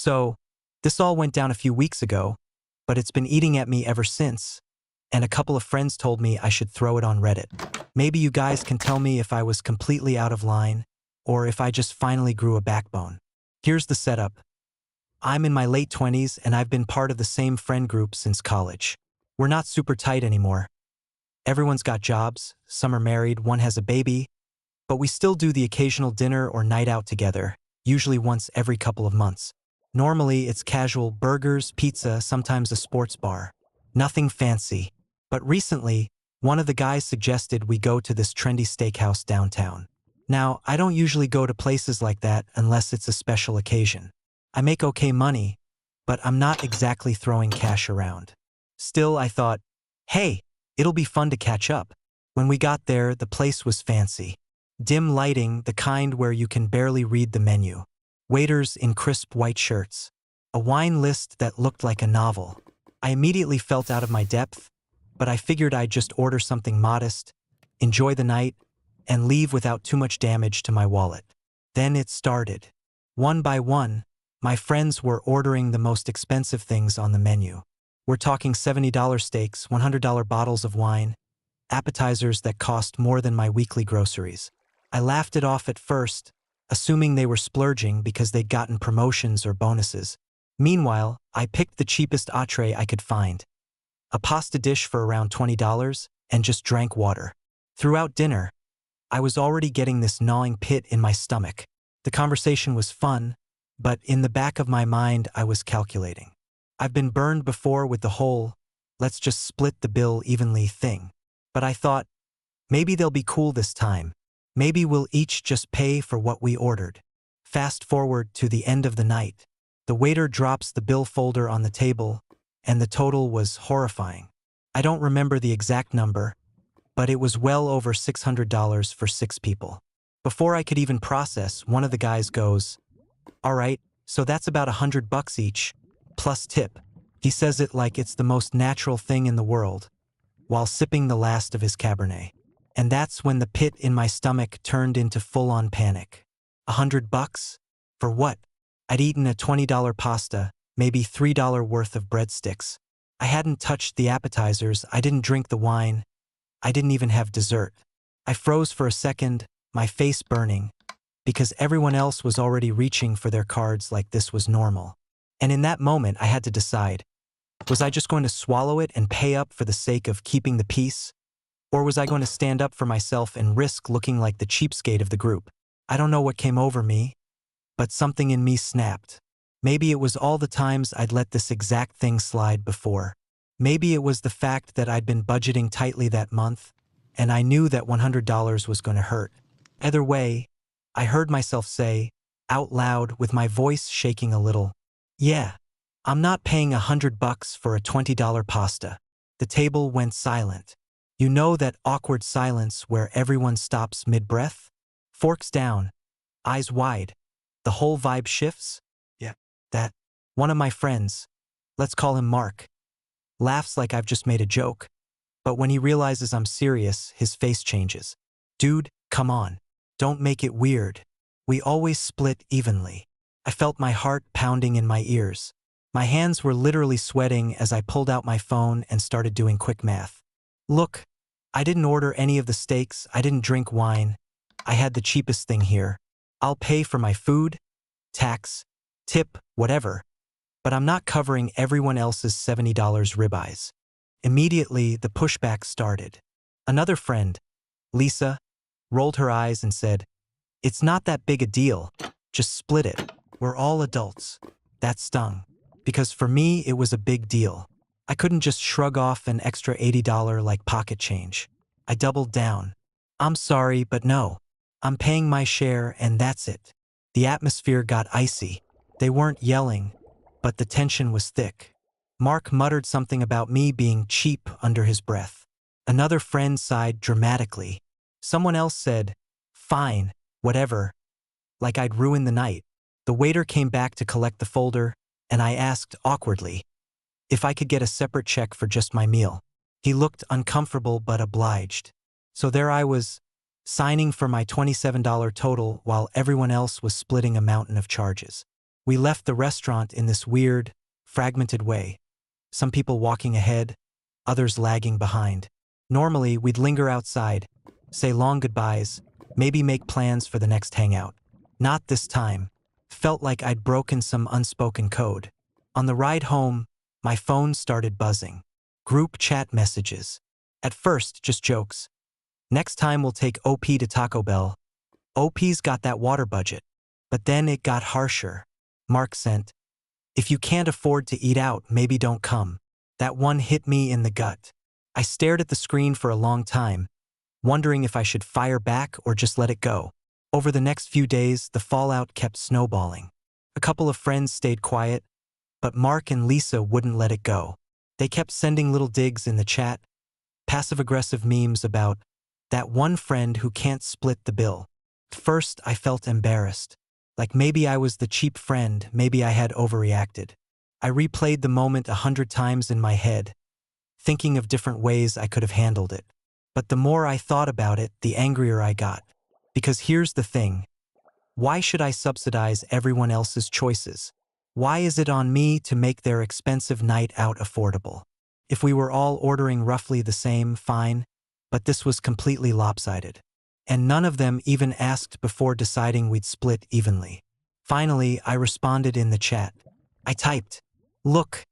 So, this all went down a few weeks ago, but it's been eating at me ever since, and a couple of friends told me I should throw it on Reddit. Maybe you guys can tell me if I was completely out of line, or if I just finally grew a backbone. Here's the setup. I'm in my late 20s and I've been part of the same friend group since college. We're not super tight anymore. Everyone's got jobs, some are married, one has a baby, but we still do the occasional dinner or night out together, usually once every couple of months. Normally, it's casual burgers, pizza, sometimes a sports bar. Nothing fancy. But recently, one of the guys suggested we go to this trendy steakhouse downtown. Now, I don't usually go to places like that unless it's a special occasion. I make okay money, but I'm not exactly throwing cash around. Still, I thought, hey, it'll be fun to catch up. When we got there, the place was fancy. Dim lighting, the kind where you can barely read the menu. Waiters in crisp white shirts. A wine list that looked like a novel. I immediately felt out of my depth, but I figured I'd just order something modest, enjoy the night, and leave without too much damage to my wallet. Then it started. One by one, my friends were ordering the most expensive things on the menu. We're talking $70 steaks, $100 bottles of wine, appetizers that cost more than my weekly groceries. I laughed it off at first, assuming they were splurging because they'd gotten promotions or bonuses. Meanwhile, I picked the cheapest entree I could find. A pasta dish for around $20 and just drank water. Throughout dinner, I was already getting this gnawing pit in my stomach. The conversation was fun, but in the back of my mind I was calculating. I've been burned before with the whole, let's just split the bill evenly thing. But I thought, maybe they'll be cool this time. Maybe we'll each just pay for what we ordered. Fast forward to the end of the night. The waiter drops the bill folder on the table, and the total was horrifying. I don't remember the exact number, but it was well over $600 for 6 people. Before I could even process, one of the guys goes, "All right, so that's about $100 each, plus tip." He says it like it's the most natural thing in the world, while sipping the last of his Cabernet. And that's when the pit in my stomach turned into full-on panic. $100? For what? I'd eaten a $20 pasta, maybe $3 worth of breadsticks. I hadn't touched the appetizers, I didn't drink the wine, I didn't even have dessert. I froze for a second, my face burning, because everyone else was already reaching for their cards like this was normal. And in that moment, I had to decide, was I just going to swallow it and pay up for the sake of keeping the peace? Or was I going to stand up for myself and risk looking like the cheapskate of the group? I don't know what came over me, but something in me snapped. Maybe it was all the times I'd let this exact thing slide before. Maybe it was the fact that I'd been budgeting tightly that month, and I knew that $100 was going to hurt. Either way, I heard myself say, out loud with my voice shaking a little, "Yeah, I'm not paying $100 for a $20 pasta." The table went silent. You know that awkward silence where everyone stops mid-breath? Forks down, eyes wide. The whole vibe shifts? Yeah. That one of my friends, let's call him Mark, laughs like I've just made a joke. But when he realizes I'm serious, his face changes. "Dude, come on. Don't make it weird. We always split evenly." I felt my heart pounding in my ears. My hands were literally sweating as I pulled out my phone and started doing quick math. Look, I didn't order any of the steaks, I didn't drink wine. I had the cheapest thing here. I'll pay for my food, tax, tip, whatever. But I'm not covering everyone else's $70 ribeyes. Immediately, the pushback started. Another friend, Lisa, rolled her eyes and said, "It's not that big a deal. Just split it. We're all adults." That stung. Because for me, it was a big deal. I couldn't just shrug off an extra $80 like pocket change. I doubled down. "I'm sorry, but no. I'm paying my share and that's it." The atmosphere got icy. They weren't yelling, but the tension was thick. Mark muttered something about me being cheap under his breath. Another friend sighed dramatically. Someone else said, "Fine, whatever," like I'd ruined the night. The waiter came back to collect the folder, and I asked awkwardly if I could get a separate check for just my meal. He looked uncomfortable but obliged. So there I was, signing for my $27 total while everyone else was splitting a mountain of charges. We left the restaurant in this weird, fragmented way. Some people walking ahead, others lagging behind. Normally, we'd linger outside, say long goodbyes, maybe make plans for the next hangout. Not this time. Felt like I'd broken some unspoken code. On the ride home, my phone started buzzing. Group chat messages. At first, just jokes. Next time we'll take OP to Taco Bell. OP's got that water budget. But then it got harsher. Mark sent, "If you can't afford to eat out, maybe don't come." That one hit me in the gut. I stared at the screen for a long time, wondering if I should fire back or just let it go. Over the next few days, the fallout kept snowballing. A couple of friends stayed quiet, but Mark and Lisa wouldn't let it go. They kept sending little digs in the chat, passive-aggressive memes about that one friend who can't split the bill. First, I felt embarrassed. Like maybe I was the cheap friend, maybe I had overreacted. I replayed the moment 100 times in my head, thinking of different ways I could have handled it. But the more I thought about it, the angrier I got. Because here's the thing. Why should I subsidize everyone else's choices? Why is it on me to make their expensive night out affordable? If we were all ordering roughly the same, fine, but this was completely lopsided. And none of them even asked before deciding we'd split evenly. Finally, I responded in the chat. I typed, "Look,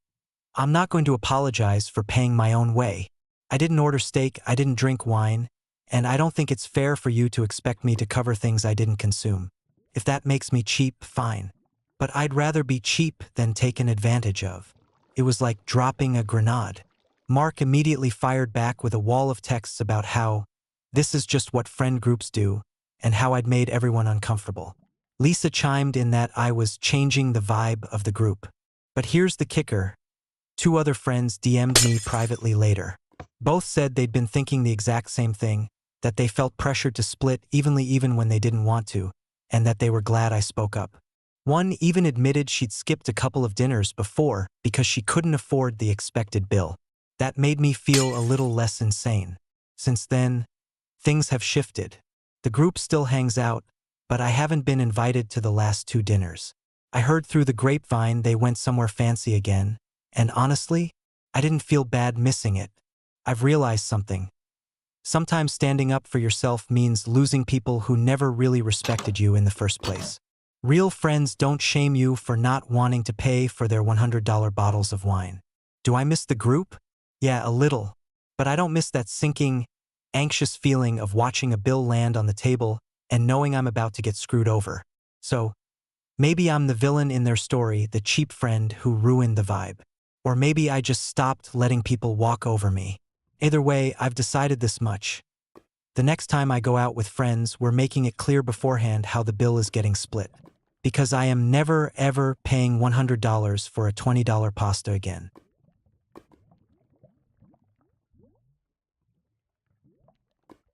I'm not going to apologize for paying my own way. I didn't order steak, I didn't drink wine, and I don't think it's fair for you to expect me to cover things I didn't consume. If that makes me cheap, fine. But I'd rather be cheap than taken advantage of." It was like dropping a grenade. Mark immediately fired back with a wall of texts about how this is just what friend groups do, and how I'd made everyone uncomfortable. Lisa chimed in that I was changing the vibe of the group. But here's the kicker. 2 other friends DM'd me privately later. Both said they'd been thinking the exact same thing, that they felt pressured to split evenly even when they didn't want to, and that they were glad I spoke up. One even admitted she'd skipped a couple of dinners before because she couldn't afford the expected bill. That made me feel a little less insane. Since then, things have shifted. The group still hangs out, but I haven't been invited to the last 2 dinners. I heard through the grapevine they went somewhere fancy again, and honestly, I didn't feel bad missing it. I've realized something. Sometimes standing up for yourself means losing people who never really respected you in the first place. Real friends don't shame you for not wanting to pay for their $100 bottles of wine. Do I miss the group? Yeah, a little. But I don't miss that sinking, anxious feeling of watching a bill land on the table and knowing I'm about to get screwed over. So, maybe I'm the villain in their story, the cheap friend who ruined the vibe. Or maybe I just stopped letting people walk over me. Either way, I've decided this much. The next time I go out with friends, we're making it clear beforehand how the bill is getting split. Because I am never, ever paying $100 for a $20 pasta again.